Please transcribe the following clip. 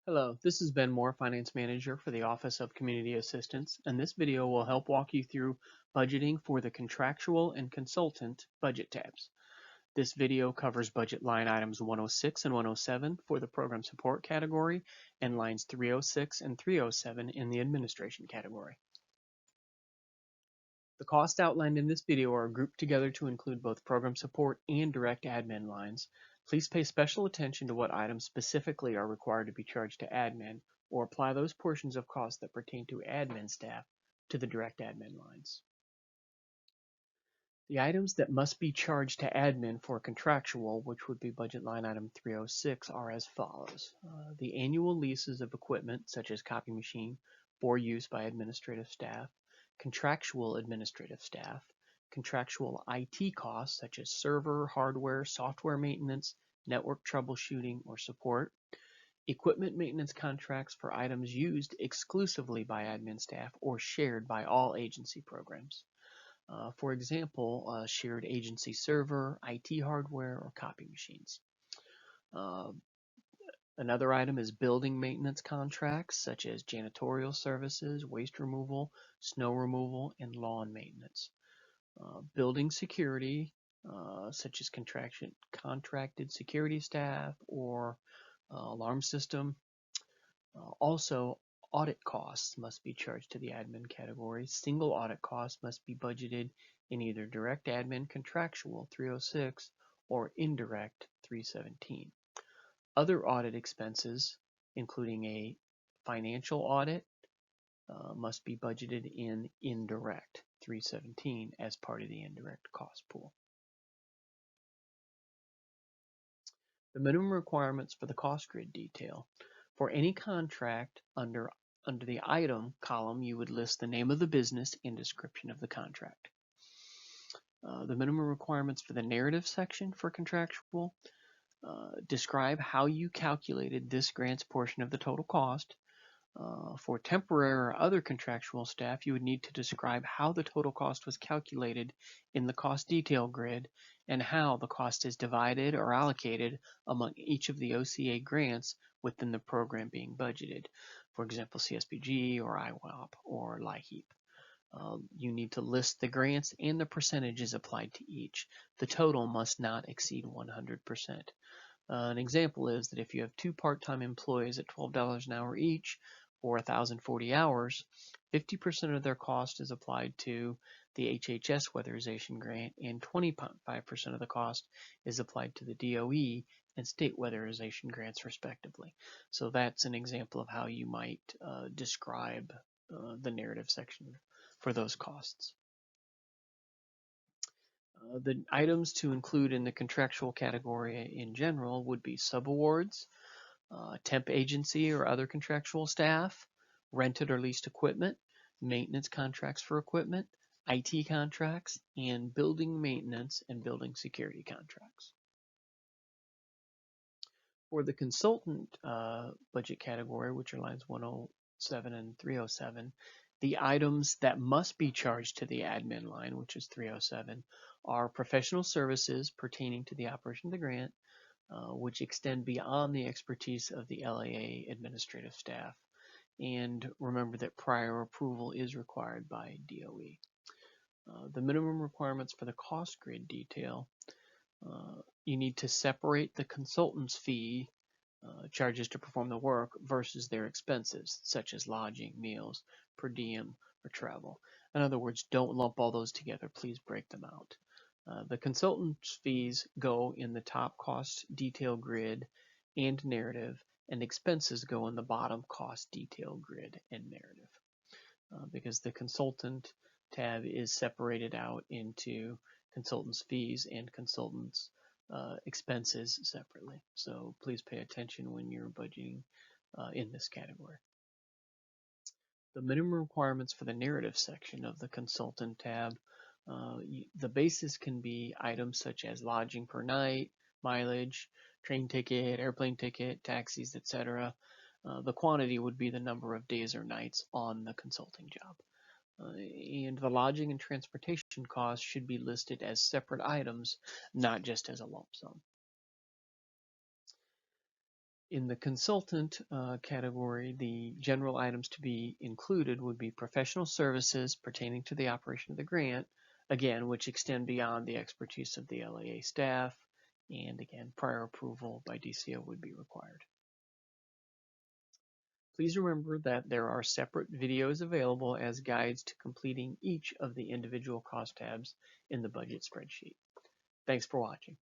Hello, this is Ben Moore, Finance Manager for the Office of Community Assistance, and this video will help walk you through budgeting for the Contractual and Consultant budget tabs. This video covers budget line items 106 and 107 for the Program Support category and lines 306 and 307 in the Administration category. The costs outlined in this video are grouped together to include both program support and direct admin lines. Please pay special attention to what items specifically are required to be charged to admin, or apply those portions of costs that pertain to admin staff to the direct admin lines. The items that must be charged to admin for contractual, which would be budget line item 306, are as follows. The annual leases of equipment, such as copy machine, for use by administrative staff, contractual administrative staff, contractual IT costs, such as server, hardware, software maintenance, network troubleshooting, or support, equipment maintenance contracts for items used exclusively by admin staff or shared by all agency programs. For example, a shared agency server, IT hardware, or copy machines. Another item is building maintenance contracts, such as janitorial services, waste removal, snow removal, and lawn maintenance. Building security, such as contracted security staff or alarm system. Also, audit costs must be charged to the admin category. Single audit costs must be budgeted in either direct admin contractual 306 or indirect 317. Other audit expenses, including a financial audit, must be budgeted in indirect 317 as part of the indirect cost pool. The minimum requirements for the cost grid detail. For any contract under the item column, you would list the name of the business and description of the contract. The minimum requirements for the narrative section for contractual. Describe how you calculated this grant's portion of the total cost. For temporary or other contractual staff, you would need to describe how the total cost was calculated in the cost detail grid and how the cost is divided or allocated among each of the OCA grants within the program being budgeted. For example, CSBG or IWAP or LIHEAP. You need to list the grants and the percentages applied to each. The total must not exceed 100%. An example is that if you have two part-time employees at $12 an hour each for 1,040 hours, 50% of their cost is applied to the HHS weatherization grant and 25% of the cost is applied to the DOE and state weatherization grants respectively. So that's an example of how you might describe the narrative section for those costs. The items to include in the contractual category in general would be subawards, temp agency or other contractual staff, rented or leased equipment, maintenance contracts for equipment, IT contracts, and building maintenance and building security contracts. For the consultant budget category, which are lines 107 and 307, the items that must be charged to the admin line, which is 307, are professional services pertaining to the operation of the grant, which extend beyond the expertise of the LAA administrative staff. And remember that prior approval is required by DOE. The minimum requirements for the cost grid detail, you need to separate the consultant's fee charges to perform the work versus their expenses, such as lodging, meals, per diem, or travel. In other words, don't lump all those together. Please break them out. The consultant's fees go in the top cost detail grid and narrative, and expenses go in the bottom cost detail grid and narrative. Because the consultant tab is separated out into consultant's fees and consultant's expenses separately. So please pay attention when you're budgeting in this category. The minimum requirements for the narrative section of the consultant tab, the basis can be items such as lodging per night, mileage, train ticket, airplane ticket, taxis, etc. The quantity would be the number of days or nights on the consulting job. And the lodging and transportation costs should be listed as separate items, not just as a lump sum. In the consultant category, the general items to be included would be professional services pertaining to the operation of the grant, again, which extend beyond the expertise of the LAA staff, and again, prior approval by DCO would be required. Please remember that there are separate videos available as guides to completing each of the individual cost tabs in the budget spreadsheet. Thanks for watching.